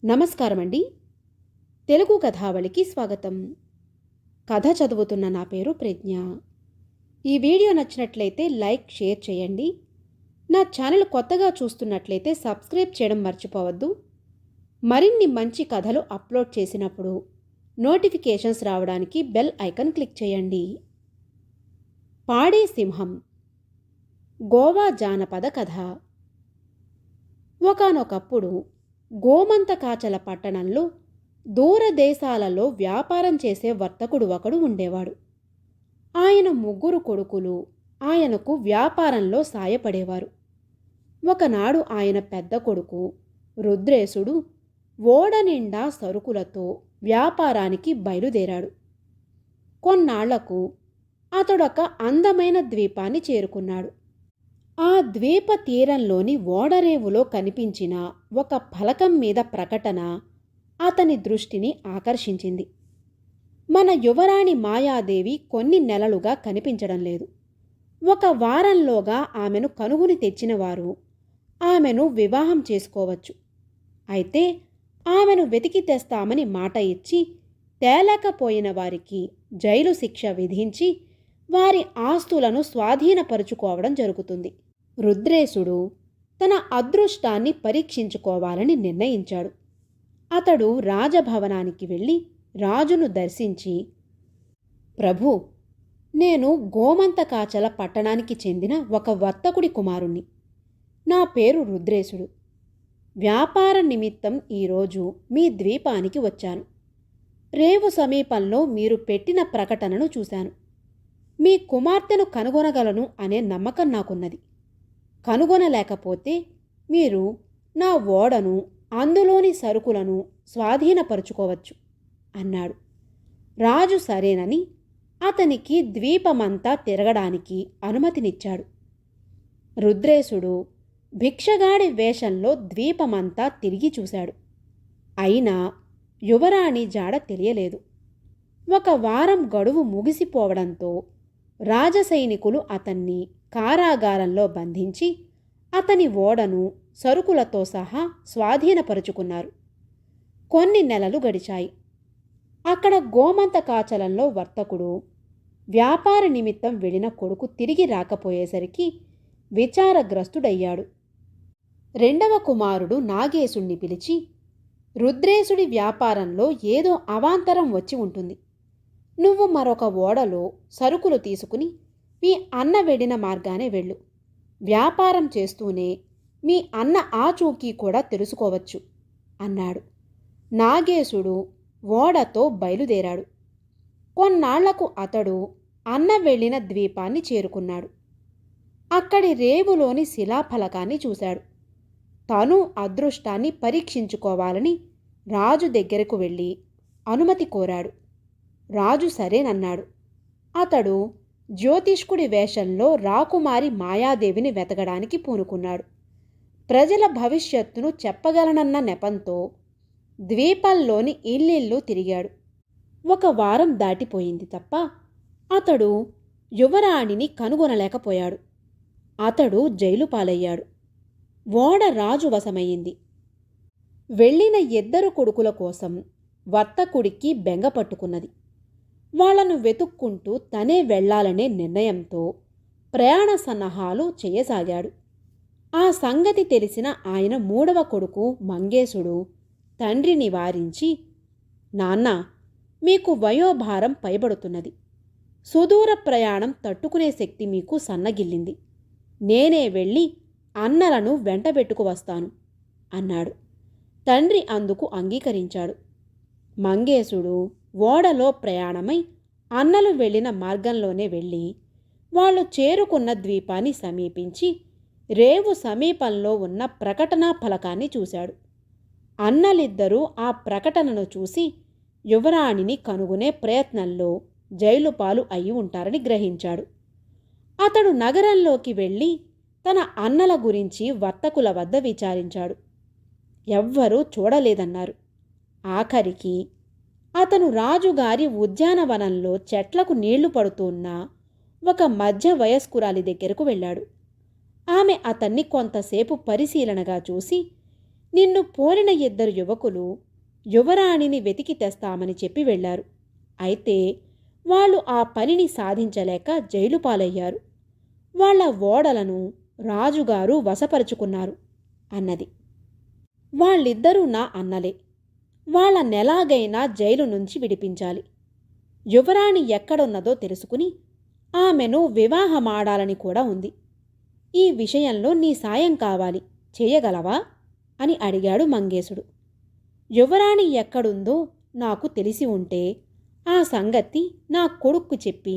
నమస్కారం అండి. తెలుగు కథావళికి స్వాగతం. కథ చదువుతున్న నా పేరు ప్రజ్ఞ. ఈ వీడియో నచ్చినట్లయితే లైక్, షేర్ చేయండి. నా ఛానల్ కొత్తగా చూస్తున్నట్లయితే సబ్స్క్రైబ్ చేయడం మర్చిపోవద్దు. మరిన్ని మంచి కథలు అప్లోడ్ చేసినప్పుడు నోటిఫికేషన్స్ రావడానికి బెల్ ఐకాన్ క్లిక్ చేయండి. పాడే సింహం. గోవా జానపద కథ. ఒకానొకప్పుడు గోమంతకాచల పట్టణంలో దూరదేశాలలో వ్యాపారం చేసే వర్తకుడు ఒకడు ఉండేవాడు. ఆయన ముగ్గురు కొడుకులు ఆయనకు వ్యాపారంలో సాయపడేవారు. ఒకనాడు ఆయన పెద్ద కొడుకు రుద్రేశుడు ఓడ నిండా సరుకులతో వ్యాపారానికి బయలుదేరాడు. కొన్నాళ్లకు అతడొక అందమైన ద్వీపాన్ని చేరుకున్నాడు. ఆ ద్వీప తీరంలోని ఓడరేవులో కనిపించిన ఒక ఫలకం మీద ప్రకటన అతని దృష్టిని ఆకర్షించింది. మన యువరాణి మాయాదేవి కొన్ని నెలలుగా కనిపించడం లేదు. ఒక వారంలోగా ఆమెను కనుగొని తెచ్చినవారు ఆమెను వివాహం చేసుకోవచ్చు. అయితే ఆమెను వెతికి తెస్తామని మాట ఇచ్చి తేలేకపోయిన వారికి జైలు శిక్ష విధించి వారి ఆస్తులను స్వాధీనపరుచుకోవడం జరుగుతుంది. రుద్రేశుడు తన అదృష్టాన్ని పరీక్షించుకోవాలని నిర్ణయించాడు. అతడు రాజభవనానికి వెళ్ళి రాజును దర్శించి, ప్రభు, నేను గోమంతకాచల పట్టణానికి చెందిన ఒక వర్తకుడి కుమారుణ్ణి. నా పేరు రుద్రేశుడు. వ్యాపార నిమిత్తం ఈరోజు మీ ద్వీపానికి వచ్చాను. రేవు సమీపంలో మీరు పెట్టిన ప్రకటనను చూశాను. మీ కుమార్తెను కనుగొనగలను అనే నమ్మకం నాకున్నది. కనుగొనలేకపోతే మీరు నా ఓడను, అందులోని సరుకులను స్వాధీనపరుచుకోవచ్చు అన్నాడు. రాజు సరేనని అతనికి ద్వీపమంతా తిరగడానికి అనుమతినిచ్చాడు. రుద్రేశుడు భిక్షగాడి వేషంలో ద్వీపమంతా తిరిగి చూశాడు. అయినా యువరాణి జాడ తెలియలేదు. ఒక వారం గడువు ముగిసిపోవడంతో రాజసైనికులు అతన్ని కారాగారంలో బంధించి అతని ఓడను సరుకులతో సహా స్వాధీనపరుచుకున్నారు. కొన్ని నెలలు గడిచాయి. అక్కడ గోమంతకాచలంలో వర్తకుడు వ్యాపార నిమిత్తం వెళ్ళిన కొడుకు తిరిగి రాకపోయేసరికి విచారగ్రస్తుడయ్యాడు. రెండవ కుమారుడు నాగేశుణ్ణి పిలిచి, రుద్రేశుడి వ్యాపారంలో ఏదో అవాంతరం వచ్చి ఉంటుంది. నువ్వు మరొక ఓడలో సరుకులు తీసుకుని మీ అన్న వెళ్ళిన మార్గానే వెళ్ళు. వ్యాపారం చేస్తూనే మీ అన్న ఆచూకీ కూడా తెలుసుకోవచ్చు అన్నాడు. నాగేశుడు ఓడతో బయలుదేరాడు. కొన్నాళ్లకు అతడు అన్న వెళ్ళిన ద్వీపాన్ని చేరుకున్నాడు. అక్కడి రేవులోని శిలాఫలకాన్ని చూశాడు. తను అదృష్టాన్ని పరీక్షించుకోవాలని రాజు దగ్గరకు వెళ్ళి అనుమతి కోరాడు. రాజు సరేనన్నాడు. అతడు జ్యోతిష్కుడి వేషంలో రాకుమారి మాయాదేవిని వెతకడానికి పూనుకున్నాడు. ప్రజల భవిష్యత్తును చెప్పగలనన్న నెపంతో ద్వీపంలోని ఇల్లిల్లు తిరిగాడు. ఒక వారం దాటిపోయింది తప్ప అతడు యువరాణిని కనుగొనలేకపోయాడు. అతడు జైలు పాలయ్యాడు. ఓడ రాజు వశమయ్యింది. వెళ్ళిన ఇద్దరు కొడుకుల కోసం వర్తకుడికి బెంగ పట్టుకున్నది. వాళ్లను వెతుక్కుంటూ తనే వెళ్లాలనే నిర్ణయంతో ప్రయాణ సన్నాహాలు చేయసాగాడు. ఆ సంగతి తెలిసిన ఆయన మూడవ కొడుకు మంగేశుడు తండ్రిని వారించి, నాన్న, మీకు వయోభారం పైబడుతున్నది. సుదూర ప్రయాణం తట్టుకునే శక్తి మీకు సన్నగిల్లింది. నేనే వెళ్ళి అన్నలను వెంటబెట్టుకు వస్తాను అన్నాడు. తండ్రి అందుకు అంగీకరించాడు. మంగేశుడు ఓడలో ప్రయాణమై అన్నలు వెళ్ళిన మార్గంలోనే వెళ్ళి వాళ్ళు చేరుకున్న ద్వీపాన్ని సమీపించి రేవు సమీపంలో ఉన్న ప్రకటనా ఫలకాన్ని చూశాడు. అన్నలిద్దరూ ఆ ప్రకటనను చూసి యువరాణిని కనుగొనే ప్రయత్నంలో జైలుపాలు అయి ఉంటారని గ్రహించాడు. అతడు నగరంలోకి వెళ్ళి తన అన్నల గురించి వర్తకుల వద్ద విచారించాడు. ఎవ్వరూ చూడలేదన్నారు. ఆఖరికి అతను రాజుగారి ఉద్యానవనంలో చెట్లకు నీళ్లు పడుతున్న ఒక మధ్య వయస్కురాలి దగ్గరకు వెళ్ళాడు. ఆమె అతన్ని కొంతసేపు పరిశీలనగా చూసి, నిన్ను పోలిన 2 యువకులు యువరాణిని వెతికి తెస్తామని చెప్పి వెళ్లారు. అయితే వాళ్ళు ఆ పనిని సాధించలేక జైలు పాలయ్యారు. వాళ్ళ ఓడలను రాజుగారు వశపరుచుకున్నారు అన్నది. వాళ్ళిద్దరూ నా అన్నలే. వాళ్ళనెలాగైనా జైలు నుంచి విడిపించాలి. యువరాణి ఎక్కడున్నదో తెలుసుకుని ఆమెను వివాహమాడాలని కూడా ఉంది. ఈ విషయంలో నీ సాయం కావాలి, చేయగలవా అని అడిగాడు మంగేశుడు. యువరాణి ఎక్కడుందో నాకు తెలిసి ఉంటే ఆ సంగతి నా కొడుక్కు చెప్పి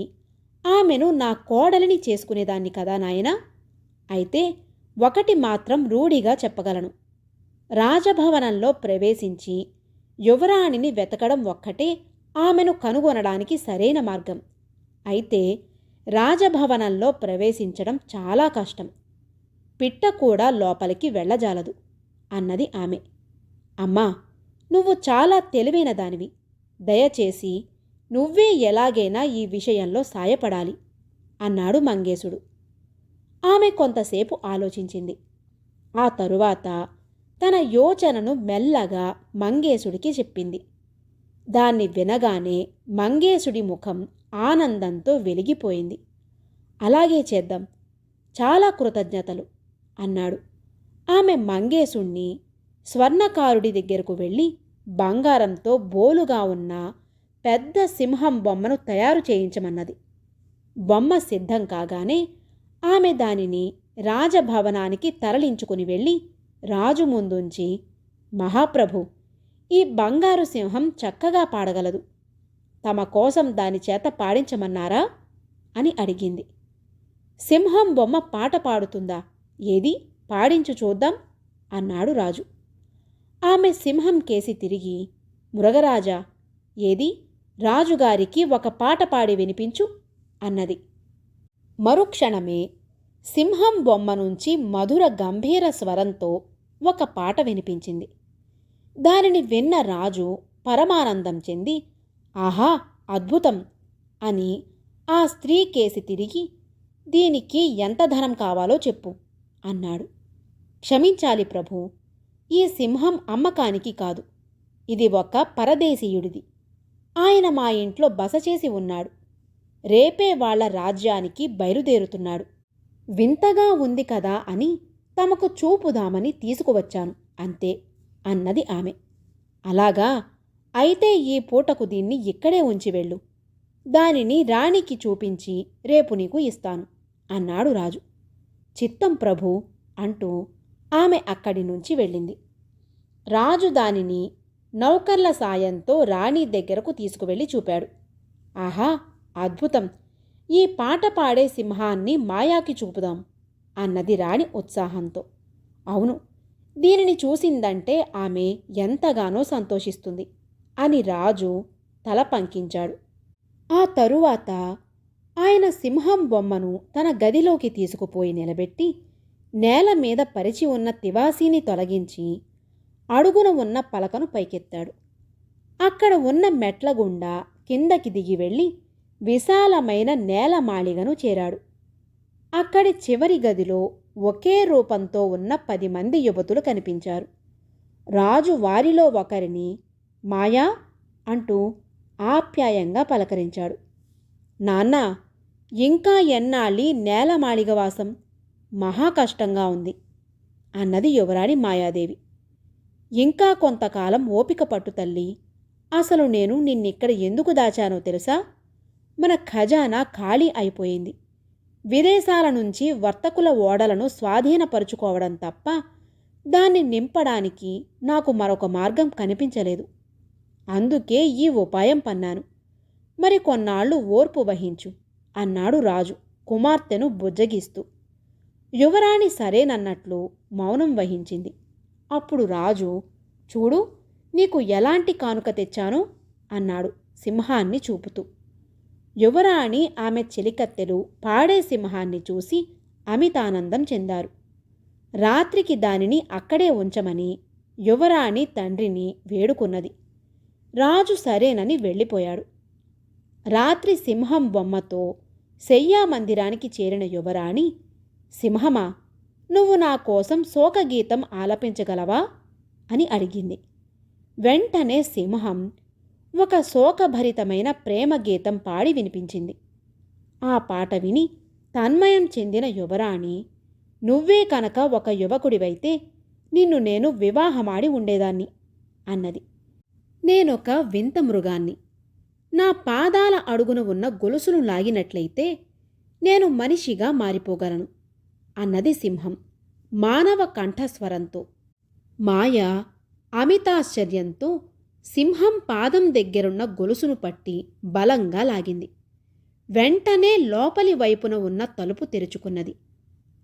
ఆమెను నా కోడలిని చేసుకునేదాన్ని కదా నాయనా. అయితే ఒకటి మాత్రం రూఢిగా చెప్పగలను. రాజభవనంలో ప్రవేశించి యువరాణిని వెతకడం ఒక్కటే ఆమెను కనుగొనడానికి సరైన మార్గం. అయితే రాజభవనంలో ప్రవేశించడం చాలా కష్టం. పిట్ట కూడా లోపలికి వెళ్ళజాలదు అన్నది ఆమె. అమ్మా, నువ్వు చాలా తెలివైన దానివి. దయచేసి నువ్వే ఎలాగైనా ఈ విషయంలో సాయపడాలి అన్నాడు మంగేశుడు. ఆమె కొంతసేపు ఆలోచించింది. ఆ తరువాత తన యోచనను మెల్లగా మంగేశుడికి చెప్పింది. దాన్ని వినగానే మంగేశుడి ముఖం ఆనందంతో వెలిగిపోయింది. అలాగే చేద్దాం, చాలా కృతజ్ఞతలు అన్నాడు. ఆమె మంగేశుణ్ణి స్వర్ణకారుడి దగ్గరకు వెళ్ళి బంగారంతో బోలుగా ఉన్న పెద్ద సింహం బొమ్మను తయారు చేయించమన్నది. బొమ్మ సిద్ధం కాగానే ఆమె దానిని రాజభవనానికి తరలించుకుని వెళ్ళి రాజు ముందుంచి, మహాప్రభు, ఈ బంగారు సింహం చక్కగా పాడగలదు. తమ కోసం దాని చేత పాడించమన్నారా అని అడిగింది. సింహం బొమ్మ పాట పాడుతుందా? ఏది పాడించు చూద్దాం అన్నాడు రాజు. ఆమె సింహం కేసి తిరిగి, మృగరాజా, ఏది రాజుగారికి ఒక పాట పాడి వినిపించు అన్నది. మరుక్షణమే సింహం బొమ్మ నుంచి మధుర గంభీర స్వరంతో ఒక పాట వినిపించింది. దానిని విన్న రాజు పరమానందం చెంది, ఆహా, అద్భుతం అని ఆ స్త్రీ కేసి తిరిగి, దీనికి ఎంత ధనం కావాలో చెప్పు అన్నాడు. క్షమించాలి ప్రభూ, ఈ సింహం అమ్మకానికి కాదు. ఇది ఒక పరదేశీయుడిది. ఆయన మా ఇంట్లో బస చేసి ఉన్నాడు. రేపే వాళ్ల రాజ్యానికి బయలుదేరుతున్నాడు. వింతగా ఉంది కదా అని తమకు చూపుదామని తీసుకువచ్చాను అంతే అన్నది ఆమె. అలాగా, అయితే ఈ పూటకు దీన్ని ఇక్కడే ఉంచి వెళ్ళు. దానిని రాణికి చూపించి రేపు నీకు ఇస్తాను అన్నాడు రాజు. చిత్తం ప్రభూ అంటూ ఆమె అక్కడి నుంచి వెళ్ళింది. రాజు దానిని నౌకర్ల సాయంతో రాణి దగ్గరకు తీసుకువెళ్ళి చూపాడు. ఆహా, అద్భుతం! ఈ పాట పాడే సింహాన్ని మాయాకి చూపుదాం అన్నది రాణి ఉత్సాహంతో. అవును, దీనిని చూసిందంటే ఆమె ఎంతగానో సంతోషిస్తుంది అని రాజు తల పంకించాడు. ఆ తరువాత ఆయన సింహం బొమ్మను తన గదిలోకి తీసుకుపోయి నిలబెట్టి నేల మీద పరిచి ఉన్న తివాసీని తొలగించి అడుగున ఉన్న పలకను పైకెత్తాడు. అక్కడ ఉన్న మెట్ల గుండా కిందకి దిగి వెళ్ళి విశాలమైన నేలమాళిగను చేరాడు. అక్కడి చివరి గదిలో ఒకే రూపంతో ఉన్న 10 మంది యువతులు కనిపించారు. రాజు వారిలో ఒకరిని మాయా అంటూ ఆప్యాయంగా పలకరించాడు. నాన్నా, ఇంకా ఎన్నాళ్ళీ నేలమాళిగవాసం? మహా కష్టంగా ఉంది అన్నది యువరాణి మాయాదేవి. ఇంకా కొంతకాలం ఓపిక పట్టు తల్లి. అసలు నేను నిన్నిక్కడ ఎందుకు దాచానో తెలుసా? మన ఖజానా ఖాళీ అయిపోయింది. విదేశాల నుంచి వర్తకుల ఓడలను స్వాధీనపరుచుకోవడం తప్ప దాన్ని నింపడానికి నాకు మరొక మార్గం కనిపించలేదు. అందుకే ఈ ఉపాయం పన్నాను. మరి కొన్నాళ్లు ఓర్పు వహించు అన్నాడు రాజు కుమార్తెను బుజ్జగిస్తూ. యువరాణి సరేనన్నట్లు మౌనం వహించింది. అప్పుడు రాజు, చూడు, నీకు ఎలాంటి కానుక తెచ్చానో అన్నాడు సింహాన్ని చూపుతూ. యువరాణి ఆమె చెలికత్తెలు పాడే సింహాన్ని చూసి అమితానందం చెందారు. రాత్రికి దానిని అక్కడే ఉంచమని యువరాణి తండ్రిని వేడుకున్నది. రాజు సరేనని వెళ్ళిపోయాడు. రాత్రి సింహం బొమ్మతో శయ్యామందిరానికి చేరిన యువరాణి, సింహమా, నువ్వు నా కోసం శోకగీతం ఆలపించగలవా అని అడిగింది. వెంటనే సింహం ఒక శోకభరితమైన ప్రేమ గీతం పాడి వినిపించింది. ఆ పాట విని తన్మయం చెందిన యువరాణి, నువ్వే కనుక ఒక యువకుడివైతే నిన్ను నేను వివాహమాడి ఉండేదాన్ని అన్నది. నేనొక వింత మృగాన్ని. నా పాదాల అడుగున ఉన్న గొలుసును లాగినట్లయితే నేను మనిషిగా మారిపోగలను అన్నది సింహం మానవ కంఠస్వరంతో. మాయ అమితాశ్చర్యంతో సింహం పాదం దగ్గరున్న గొలుసును పట్టి బలంగా లాగింది. వెంటనే లోపలి వైపున ఉన్న తలుపు తెరుచుకున్నది.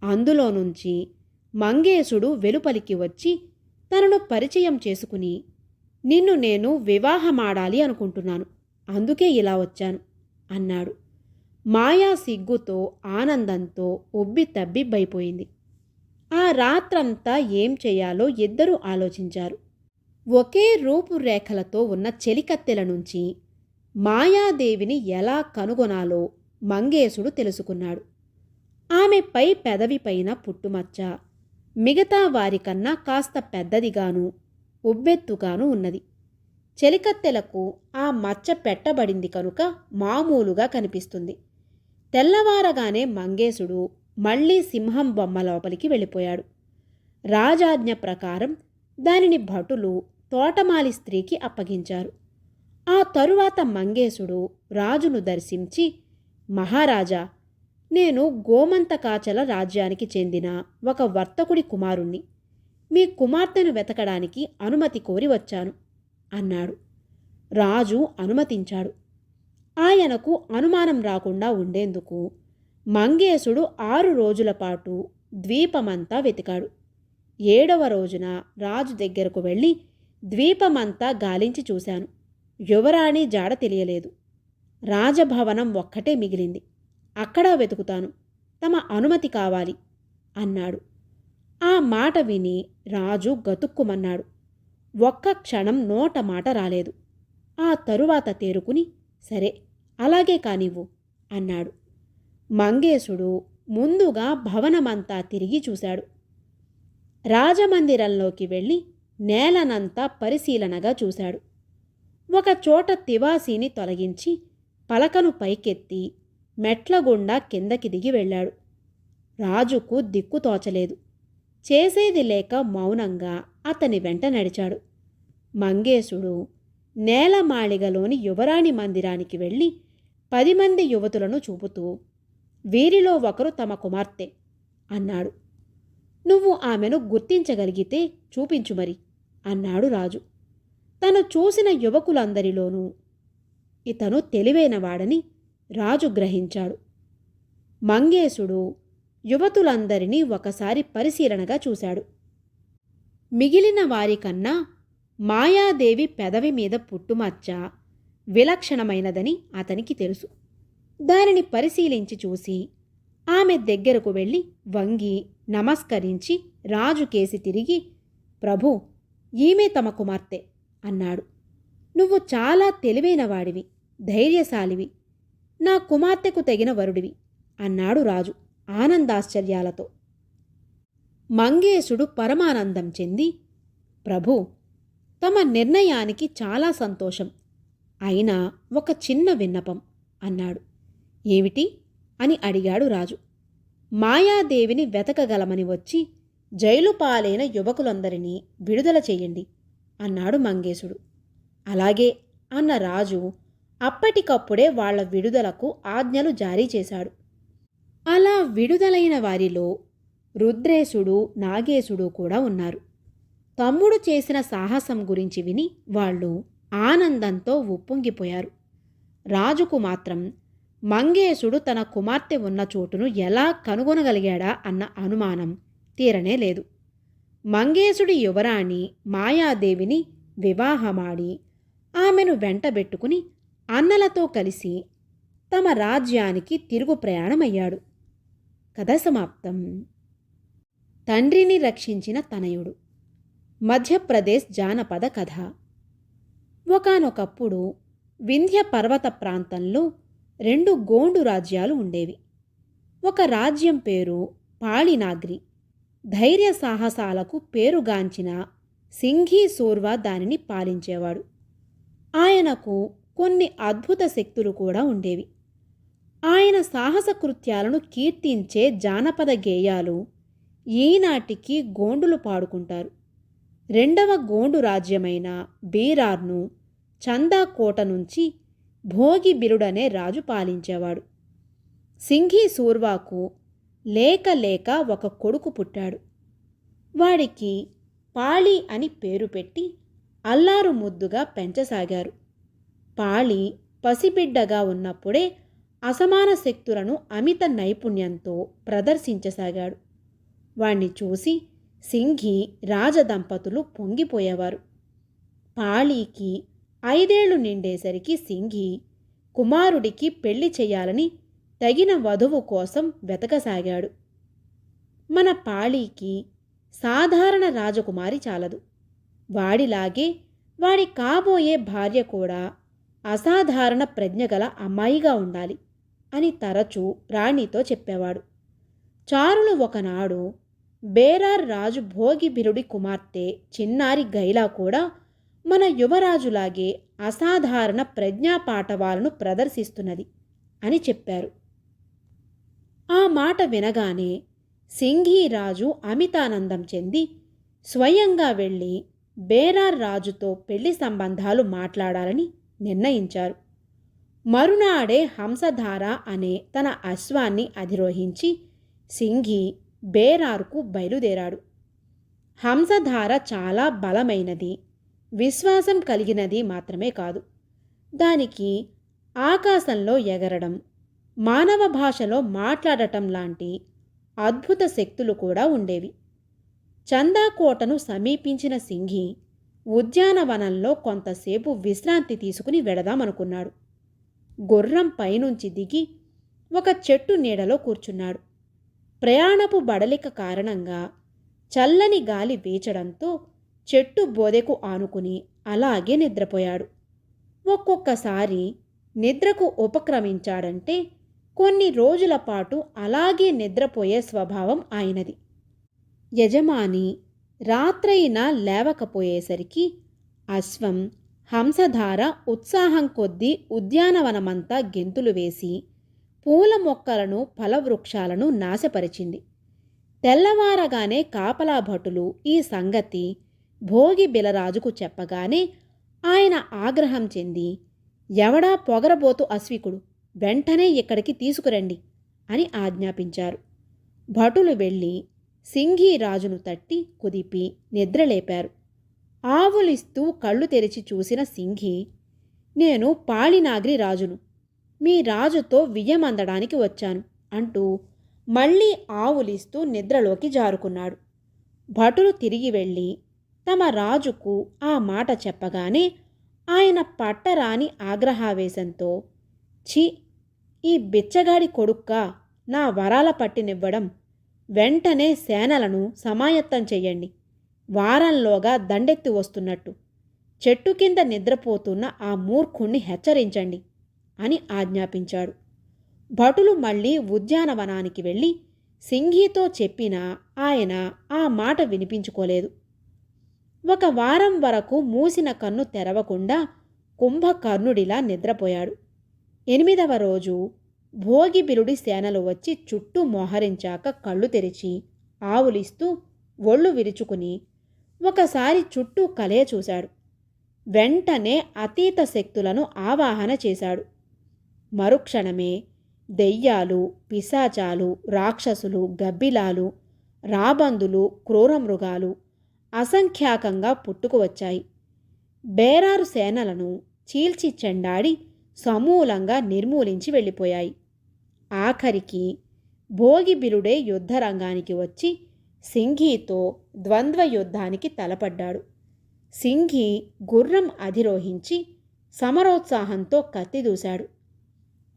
అందులో నుంచి మంగేశుడు వెలుపలికి వచ్చి తనను పరిచయం చేసుకుని, నిన్ను నేను వివాహమాడాలి అనుకుంటున్నాను, అందుకే ఇలా వచ్చాను అన్నాడు. మాయా సిగ్గుతో ఆనందంతో ఉబ్బి తబ్బిబ్బైపోయింది. ఆ రాత్రంతా ఏం చేయాలో ఇద్దరూ ఆలోచించారు. ఒకే రూపురేఖలతో ఉన్న చెలికత్తెల నుంచి మాయాదేవిని ఎలా కనుగొనాలో మంగేశుడు తెలుసుకున్నాడు. ఆమె పై పెదవిపైన పుట్టుమచ్చ మిగతా వారికన్నా కాస్త పెద్దదిగాను ఉబ్బెత్తుగాను ఉన్నది. చెలికత్తెలకు ఆ మచ్చ పెట్టబడింది కనుక మామూలుగా కనిపిస్తుంది. తెల్లవారగానే మంగేశుడు మళ్లీ సింహం బొమ్మ లోపలికి వెళ్ళిపోయాడు. రాజాజ్ఞ ప్రకారం దానిని భటులు తోటమాలి స్త్రీకి అప్పగించారు. ఆ తరువాత మంగేశుడు రాజును దర్శించి, మహారాజా, నేను గోమంతకాచల రాజ్యానికి చెందిన ఒక వర్తకుడి కుమారుణ్ణి. మీ కుమార్తెను వెతకడానికి అనుమతి కోరి వచ్చాను అన్నాడు. రాజు అనుమతించాడు. ఆయనకు అనుమానం రాకుండా ఉండేందుకు మంగేశుడు 6 రోజుల పాటు ద్వీపమంతా వెతికాడు. 7వ రోజున రాజు దగ్గరకు వెళ్ళి ద్వీపమంతా గాలించి చూశాను. యువరాణి జాడ తెలియలేదు. రాజభవనం ఒక్కటే మిగిలింది. అక్కడా వెతుకుతాను. తమ అనుమతి కావాలి అన్నాడు. ఆ మాట విని రాజు గతుక్కుమన్నాడు. ఒక్క క్షణం నోట మాట రాలేదు. ఆ తరువాత తేరుకుని, సరే అలాగే కానివ్వు అన్నాడు. మంగేశుడు ముందుగా భవనమంతా తిరిగి చూశాడు. రాజమందిరంలోకి వెళ్ళి నేలనంతా పరిశీలనగా చూశాడు. ఒకచోట తివాసీని తొలగించి పలకను పైకెత్తి మెట్లగుండా కిందకి దిగి వెళ్ళాడు. రాజుకు దిక్కు తోచలేదు. చేసేది లేక మౌనంగా అతని వెంట నడిచాడు. మంగేశుడు నేలమాళిగలోని యువరాణి మందిరానికి వెళ్ళి 10 మంది యువతులను చూపుతూ, వీరిలో ఒకరు తమ కుమార్తె అన్నాడు. నువ్వు ఆమెను గుర్తించగలిగితే చూపించు మరి అన్నాడు రాజు. తను చూసిన యువకులందరిలోనూ ఇతను తెలివైనవాడని రాజు గ్రహించాడు. మంగేశుడు యువతులందరినీ ఒకసారి పరిశీలనగా చూశాడు. మిగిలిన వారికన్నా మాయాదేవి పెదవి మీద పుట్టుమచ్చ విలక్షణమైనదని అతనికి తెలుసు. దానిని పరిశీలించి చూసి ఆమె దగ్గరకు వెళ్ళి వంగి నమస్కరించి రాజుకేసి తిరిగి, ప్రభూ, ఈమె తమ కుమార్తె అన్నాడు. నువ్వు చాలా తెలివైనవాడివి, ధైర్యశాలివి, నా కుమార్తెకు తగిన వరుడివి అన్నాడు రాజు ఆనందాశ్చర్యాలతో. మంగేశుడు పరమానందం చెంది, ప్రభూ, తమ నిర్ణయానికి చాలా సంతోషం. అయినా ఒక చిన్న విన్నపం అన్నాడు. ఏమిటి అని అడిగాడు రాజు. మాయాదేవిని వెతకగలమని వచ్చి జైలు పాలైన యువకులందరినీ విడుదల చెయ్యండి అన్నాడు మంగేశుడు. అలాగే అన్న రాజు అప్పటికప్పుడే వాళ్ల విడుదలకు ఆజ్ఞలు జారీ చేశాడు. అలా విడుదలైన వారిలో రుద్రేశుడు, నాగేశుడు కూడా ఉన్నారు. తమ్ముడు చేసిన సాహసం గురించి విని వాళ్ళు ఆనందంతో ఉప్పొంగిపోయారు. రాజుకు మాత్రం మంగేశుడు తన కుమార్తె ఉన్న చోటును ఎలా కనుగొనగలిగాడా అన్న అనుమానం తీరనే లేదు. మంగేశుడి యువరాణి మాయాదేవిని వివాహమాడి ఆమెను వెంటబెట్టుకుని అన్నలతో కలిసి తమ రాజ్యానికి తిరుగు ప్రయాణమయ్యాడు. కథ సమాప్తం. తండ్రిని రక్షించిన తనయుడు. మధ్యప్రదేశ్ జానపద కథ. ఒకానొకప్పుడు వింధ్య పర్వత ప్రాంతంలో 2 గోండు రాజ్యాలు ఉండేవి. ఒక రాజ్యం పేరు పాళినాగ్రి. ధైర్య సాహసాలకు పేరుగాంచిన సింఘీ సూర్వా దానిని పాలించేవాడు. ఆయనకు కొన్ని అద్భుత శక్తులు కూడా ఉండేవి. ఆయన సాహస కృత్యాలను కీర్తించే జానపద గేయాలు ఈనాటికి గోండులు పాడుకుంటారు. రెండవ గోండు రాజ్యమైన బీరార్ను చందాకోట నుంచి భోగి బిరుడనే రాజు పాలించేవాడు. సింఘీ సూర్వాకు లేక లేక ఒక కొడుకు పుట్టాడు. వాడికి పాళీ అని పేరు పెట్టి అల్లారు ముద్దుగా పెంచసాగారు. పాళీ పసిబిడ్డగా ఉన్నప్పుడే అసమాన శక్తులను అమిత నైపుణ్యంతో ప్రదర్శించసాగాడు. వాణ్ణి చూసి సింఘీ రాజదంపతులు పొంగిపోయేవారు. పాళీకి 5 ఏళ్లు నిండేసరికి సింఘీ కుమారుడికి పెళ్లి చెయ్యాలని తగిన వధువు కోసం వెతకసాగాడు. మన పాళీకి సాధారణ రాజకుమారి చాలదు. వాడిలాగే వాడి కాబోయే భార్య కూడా అసాధారణ ప్రజ్ఞగల అమ్మాయిగా ఉండాలి అని తరచూ రాణితో చెప్పేవాడు. చారులు ఒకనాడు బేరార్ రాజు భోగిబిరుడి కుమార్తె చిన్నారి గైలా కూడా మన యువరాజులాగే అసాధారణ ప్రజ్ఞాపాటవాలను ప్రదర్శిస్తున్నది అని చెప్పారు. ఆ మాట వినగానే సింఘీ రాజు అమితానందం చెంది స్వయంగా వెళ్ళి బేరార్ రాజుతో పెళ్లి సంబంధాలు మాట్లాడాలని నిర్ణయించారు. మరునాడే హంసధార అనే తన అశ్వాన్ని అధిరోహించి సింఘీ బేరార్కు బయలుదేరాడు. హంసధార చాలా బలమైనది, విశ్వాసం కలిగినది మాత్రమే కాదు, దానికి ఆకాశంలో ఎగరడం, మానవ భాషలో మాట్లాడటం లాంటి అద్భుత శక్తులు కూడా ఉండేవి. చందాకోటను సమీపించిన సింఘీ ఉద్యానవనంలో కొంతసేపు విశ్రాంతి తీసుకుని వెడదామనుకున్నాడు. గుర్రం పైనుంచి దిగి ఒక చెట్టు నీడలో కూర్చున్నాడు. ప్రయాణపు బడలిక కారణంగా చల్లని గాలి వీచడంతో చెట్టు బోదెకు ఆనుకుని అలాగే నిద్రపోయాడు. ఒక్కొక్కసారి నిద్రకు ఉపక్రమించాడంటే కొన్ని రోజుల పాటు అలాగే నిద్రపోయే స్వభావం ఆయనది. యజమాని రాత్రైనా లేవకపోయేసరికి అశ్వం హంసధార ఉత్సాహం కొద్దీ ఉద్యానవనమంతా గెంతులు వేసి పూల మొక్కలను ఫలవృక్షాలను నాశపరిచింది. తెల్లవారగానే కాపలా భటులు ఈ సంగతి భోగి బిలరాజుకు చెప్పగానే ఆయన ఆగ్రహం చెంది, ఎవడా పొగరబోతు అశ్వికుడు, వెంటనే ఇక్కడికి తీసుకురండి అని ఆజ్ఞాపించారు. భటులు వెళ్ళి సింఘీ రాజును తట్టి కుదిపి నిద్రలేపారు. ఆవులిస్తూ కళ్ళు తెరిచి చూసిన సింఘీ, నేను పాళినాగ్రి రాజును, మీ రాజుతో వియ్యమందడానికి వచ్చాను అంటూ మళ్ళీ ఆవులిస్తూ నిద్రలోకి జారుకున్నాడు. భటులు తిరిగి వెళ్ళి తమ రాజుకు ఆ మాట చెప్పగానే ఆయన పట్టరాని ఆగ్రహావేశంతో, ఛీ, ఈ బిచ్చగాడి కొడుక్కా నా వరాల పట్టినివ్వడం, వెంటనే సేనలను సమాయత్తం చెయ్యండి, వారంలోగా దండెత్తి వస్తున్నట్టు చెట్టు కింద నిద్రపోతున్న ఆ మూర్ఖుణ్ణి హెచ్చరించండి అని ఆజ్ఞాపించాడు. భటులు మళ్ళీ ఉద్యానవనానికి వెళ్ళి సింఘీతో చెప్పినా ఆయన ఆ మాట వినిపించుకోలేదు. 1 వారం వరకు మూసిన కన్ను తెరవకుండా కుంభకర్ణుడిలా నిద్రపోయాడు. 8వ రోజు భోగిబిలుడి సేనలు వచ్చి చుట్టూ మోహరించాక కళ్ళు తెరిచి ఆవులిస్తూ ఒళ్ళు విరుచుకుని ఒకసారి చుట్టూ కలయ చూశాడు. వెంటనే అతీత శక్తులను ఆవాహన చేశాడు. మరుక్షణమే దెయ్యాలు, పిశాచాలు, రాక్షసులు, గబ్బిలాలు, రాబందులు, క్రూరమృగాలు అసంఖ్యాకంగా పుట్టుకువచ్చాయి. బేరారు సేనలను చీల్చి చెండాడి సమూలంగా నిర్మూలించి వెళ్ళిపోయాయి. ఆఖరికి భోగిబిలుడే యుద్ధరంగానికి వచ్చి సింఘీతో ద్వంద్వ యుద్ధానికి తలపడ్డాడు. సింఘీ గుర్రం అధిరోహించి సమరోత్సాహంతో కత్తిదూశాడు.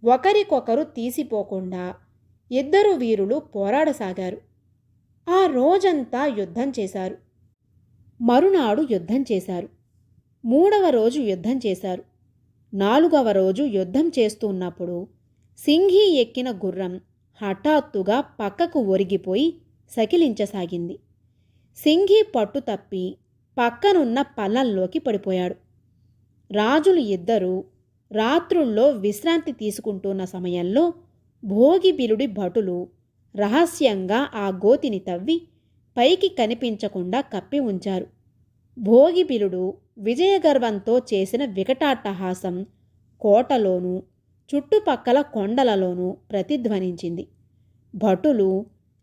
ఒకరికొకరు తీసిపోకుండా 2 వీరులు పోరాడసాగారు. ఆ రోజంతా యుద్ధం చేశారు. మరునాడు యుద్ధం చేశారు. 3వ రోజు యుద్ధం చేశారు. 4వ రోజు యుద్ధం చేస్తున్నప్పుడు సింఘీ ఎక్కిన గుర్రం హఠాత్తుగా పక్కకు ఒరిగిపోయి సకిలించసాగింది. సింఘీ పట్టు తప్పి పక్కనున్న పల్లంలోకి పడిపోయాడు. రాజులు ఇద్దరూ రాత్రుల్లో విశ్రాంతి తీసుకుంటున్న సమయంలో భోగిబిలుడి భటులు రహస్యంగా ఆ గోతిని తవ్వి పైకి కనిపించకుండా కప్పి ఉంచారు. భోగిబిలుడు విజయగర్వంతో చేసిన వికటాట్టహాసం కోటలోనూ చుట్టుపక్కల కొండలలోనూ ప్రతిధ్వనించింది. భటులు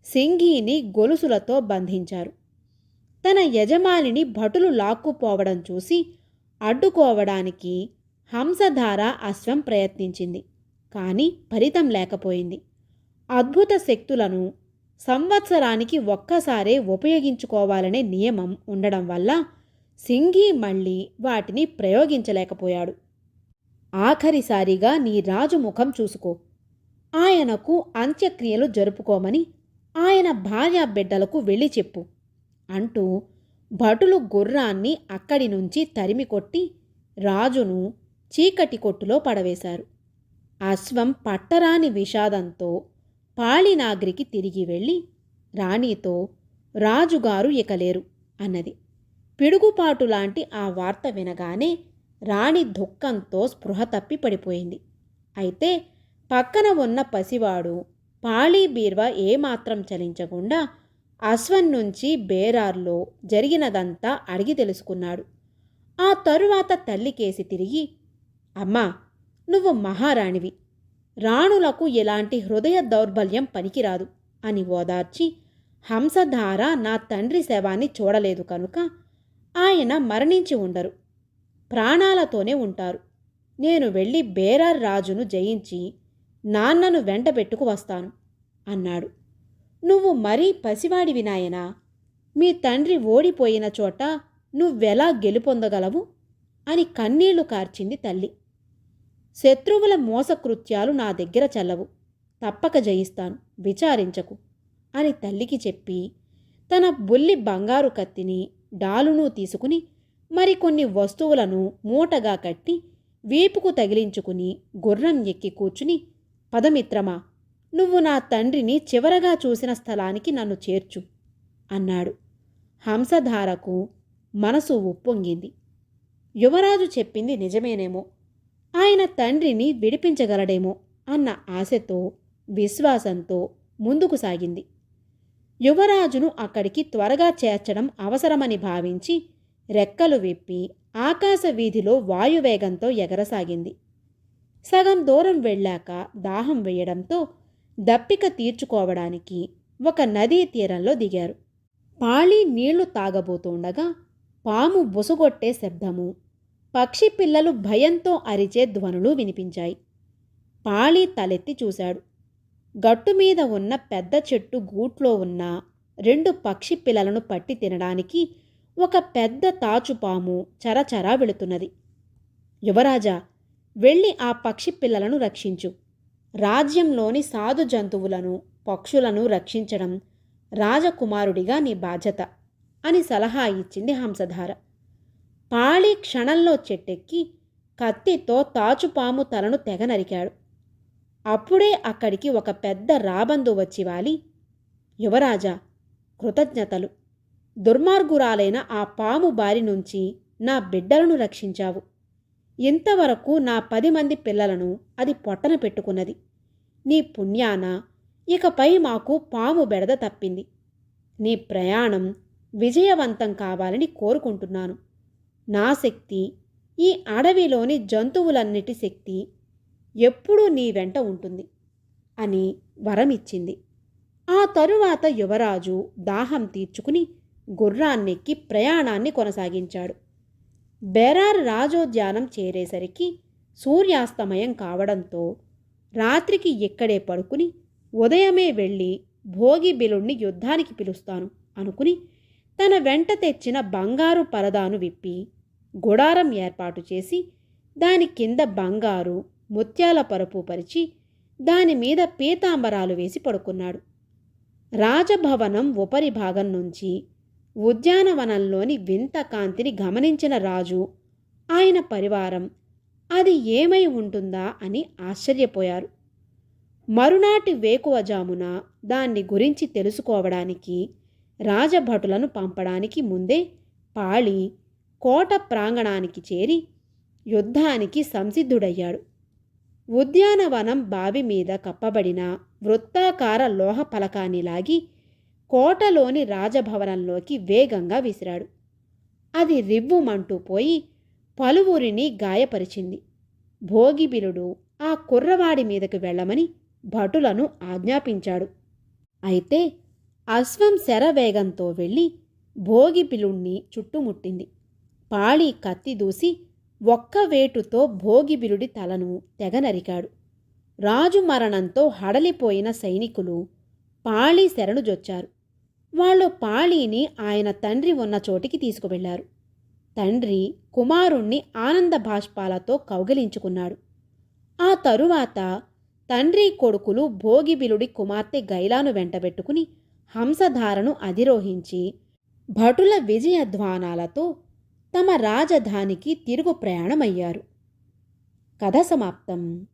సింఘీని గొలుసులతో బంధించారు. తన యజమానిని భటులు లాక్కుపోవడం చూసి అడ్డుకోవడానికి హంసధార అశ్వం ప్రయత్నించింది. కానీ ఫలితం లేకపోయింది. అద్భుత శక్తులను సంవత్సరానికి ఒక్కసారే ఉపయోగించుకోవాలనే నియమం ఉండడం వల్ల సింఘీ మళ్ళీ వాటిని ప్రయోగించలేకపోయాడు. ఆఖరిసారిగా నీ రాజు ముఖం చూసుకో, ఆయనకు అంత్యక్రియలు జరుపుకోమని ఆయన భార్యా బిడ్డలకు వెళ్ళి చెప్పు అంటూ భటులు గుర్రాన్ని అక్కడి నుంచి తరిమికొట్టి రాజును చీకటి కొట్టులో పడవేశారు. అశ్వం పట్టరాని విషాదంతో పాళినాగ్రికి తిరిగి వెళ్ళి రాణితో, రాజుగారు ఇక లేరు అన్నది. పిడుగుపాటులాంటి ఆ వార్త వినగానే రాణి దుఃఖంతో స్పృహ తప్పి పడిపోయింది. అయితే పక్కన ఉన్న పసివాడు పాళీ బీర్వా ఏమాత్రం చలించకుండా అశ్వం నుంచి బేరార్లో జరిగినదంతా అడిగి తెలుసుకున్నాడు. ఆ తరువాత తల్లికేసి తిరిగి, అమ్మా, నువ్వు మహారాణివి, రాణులకు ఎలాంటి హృదయ దౌర్బల్యం పనికిరాదు అని ఓదార్చి, హంసధార నా తండ్రి శవాన్ని చూడలేదు కనుక ఆయన మరణించి ఉండరు, ప్రాణాలతోనే ఉంటారు. నేను వెళ్ళి బేరార్ రాజును జయించి నాన్నను వెంటబెట్టుకు వస్తాను అన్నాడు. నువ్వు మరీ పసివాడివి నాయనా, మీ తండ్రి ఓడిపోయిన చోట నువ్వెలా గెలుపొందగలవు అని కన్నీళ్లు కార్చింది తల్లి. శత్రువుల మోసకృత్యాలు నా దగ్గర చల్లవు, తప్పక జయిస్తాను, విచారించకు అని తల్లికి చెప్పి తన బుల్లి బంగారు కత్తిని డాలును తీసుకుని మరికొన్ని వస్తువులను మూటగా కట్టి వీపుకు తగిలించుకుని గుర్రం ఎక్కి కూర్చుని, పదమిత్రమా, నువ్వు నా తండ్రిని చివరగా చూసిన స్థలానికి నన్ను చేర్చు అన్నాడు. హంసధారకు మనసు ఉప్పొంగింది. యువరాజు చెప్పింది నిజమేనేమో, ఆయన తండ్రిని విడిపించగలడేమో అన్న ఆశతో, విశ్వాసంతో ముందుకు సాగింది. యువరాజును అక్కడికి త్వరగా చేర్చడం అవసరమని భావించి రెక్కలు విప్పి ఆకాశ వీధిలో వాయువేగంతో ఎగరసాగింది. సగం దూరం వెళ్ళాక దాహం వేయడంతో దప్పిక తీర్చుకోవడానికి ఒక నదీ తీరంలో దిగారు. పాళీ నీళ్లు తాగబోతుండగా పాము బుసగొట్టే శబ్దము, పక్షి పిల్లలు భయంతో అరిచే ధ్వనులు వినిపించాయి. పాళీ తలెత్తి చూశాడు. గట్టుమీద ఉన్న పెద్ద చెట్టు గూట్లో ఉన్న 2 పక్షి పిల్లలను పట్టి తినడానికి ఒక పెద్ద తాచుపాము చరచరా వెళుతున్నది. యువరాజా, వెళ్ళి ఆ పక్షి పిల్లలను రక్షించు. రాజ్యంలోని సాధు జంతువులను, పక్షులను రక్షించడం రాజకుమారుడిగా నీ బాధ్యత అని సలహా ఇచ్చింది హంసధార. పాళీ క్షణంలో చెట్టెక్కి కత్తితో తాచుపాము తలను తెగ నరికాడు. అప్పుడే అక్కడికి ఒక పెద్ద రాబందు వచ్చి వాలి, యువరాజా, కృతజ్ఞతలు. దుర్మార్గురాలైన ఆ పాము బారి నుంచి నా బిడ్డలను రక్షించావు. ఇంతవరకు నా 10 మంది పిల్లలను అది పొట్టన పెట్టుకున్నది. నీ పుణ్యాన ఇకపై మాకు పాము బెడద తప్పింది. నీ ప్రయాణం విజయవంతం కావాలని కోరుకుంటున్నాను. నా శక్తి, ఈ అడవిలోని జంతువులన్నిటి శక్తి ఎప్పుడూ నీ వెంట ఉంటుంది అని వరమిచ్చింది. ఆ తరువాత యువరాజు దాహం తీర్చుకుని గుర్రాన్నెక్కి ప్రయాణాన్ని కొనసాగించాడు. బెరార్ రాజోద్యానం చేరేసరికి సూర్యాస్తమయం కావడంతో రాత్రికి ఇక్కడే పడుకుని ఉదయమే వెళ్ళి భోగిబిలుణ్ణి యుద్ధానికి పిలుస్తాను అనుకుని తన వెంట తెచ్చిన బంగారు పరదాను విప్పి గుడారం ఏర్పాటు చేసి దాని కింద బంగారు ముత్యాల పరుపు పరిచి దానిమీద పీతాంబరాలు వేసి పడుకున్నాడు. రాజభవనం ఉపరి భాగం నుంచి ఉద్యానవనంలోని వింత కాంతిని గమనించిన రాజు, ఆయన పరివారం అది ఏమై ఉంటుందా అని ఆశ్చర్యపోయారు. మరునాటి వేకువజామున దాన్ని గురించి తెలుసుకోవడానికి రాజభటులను పంపడానికి ముందే పాళి కోట ప్రాంగణానికి చేరి యుద్ధానికి సంసిద్ధుడయ్యాడు. ఉద్యానవనం బావి మీద కప్పబడిన వృత్తాకార లోహ పలకాన్ని లాగి కోటలోని రాజభవనంలోకి వేగంగా విసిరాడు. అది రివ్వుమంటూ పోయి పలువురిని గాయపరిచింది. భోగిబిలుడు ఆ కుర్రవాడి మీదకు వెళ్ళమని భటులను ఆజ్ఞాపించాడు. అయితే అశ్వం శరవేగంతో వెళ్ళి భోగిబిలుణ్ణి చుట్టుముట్టింది. పాళి కత్తి దూసి ఒక్క వేటుతో భోగిబిలుడి తలను తెగనరికాడు. రాజు మరణంతో హడలిపోయిన సైనికులు పాళి శరణుజొచ్చారు. వాళ్ళు పాళిని ఆయన తండ్రి ఉన్న చోటికి తీసుకువెళ్లారు. తండ్రి కుమారుణ్ణి ఆనంద బాష్పాలతో కౌగిలించుకున్నాడు. ఆ తరువాత తండ్రి కొడుకులు భోగిబిలుడి కుమార్తె గైలాను వెంటబెట్టుకుని హంసధారను అధిరోహించి భటుల విజయధ్వానాలతో తమ రాజధానికి తిరుగు ప్రయాణమయ్యారు. కథ సమాప్తం.